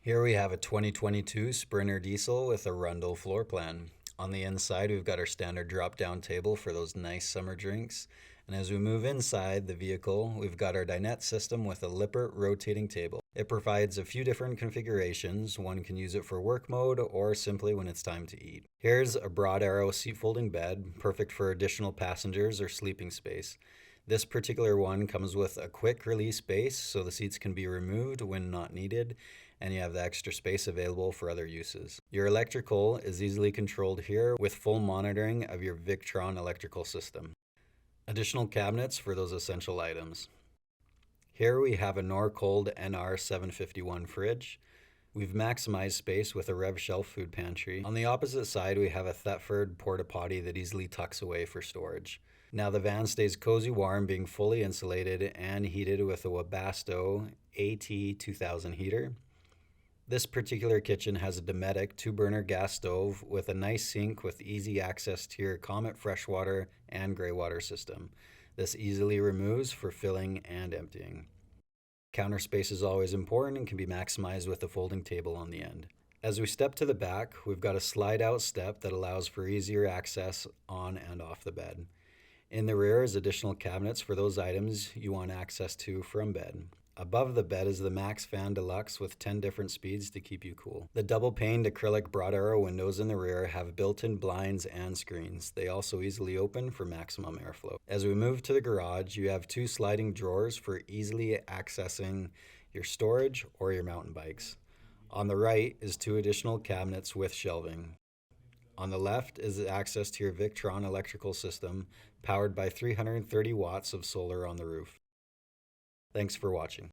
Here we have a 2022 Sprinter diesel with a Rundle floor plan. On the inside, we've got our standard drop-down table for those nice summer drinks. And as we move inside the vehicle, we've got our dinette system with a Lippert rotating table. It provides a few different configurations. One can use it for work mode or simply when it's time to eat. Here's a broad arrow seat folding bed, perfect for additional passengers or sleeping space. This particular one comes with a quick release base so the seats can be removed when not needed, and you have the extra space available for other uses. Your electrical is easily controlled here with full monitoring of your Victron electrical system. Additional cabinets for those essential items. Here we have a Norcold NR751 fridge. We've maximized space with a Rev Shelf food pantry. On the opposite side, we have a Thetford porta potty that easily tucks away for storage. Now the van stays cozy warm, being fully insulated and heated with a Webasto AT2000 heater. This particular kitchen has a Dometic 2-burner gas stove with a nice sink with easy access to your Comet freshwater and gray water system. This easily removes for filling and emptying. Counter space is always important and can be maximized with a folding table on the end. As we step to the back, we've got a slide out step that allows for easier access on and off the bed. In the rear is additional cabinets for those items you want access to from bed. Above the bed is the Max Fan Deluxe with 10 different speeds to keep you cool. The double-paned acrylic broad arrow windows in the rear have built-in blinds and screens. They also easily open for maximum airflow. As we move to the garage, you have 2 sliding drawers for easily accessing your storage or your mountain bikes. On the right is 2 additional cabinets with shelving. On the left is access to your Victron electrical system, powered by 330 watts of solar on the roof. Thanks for watching.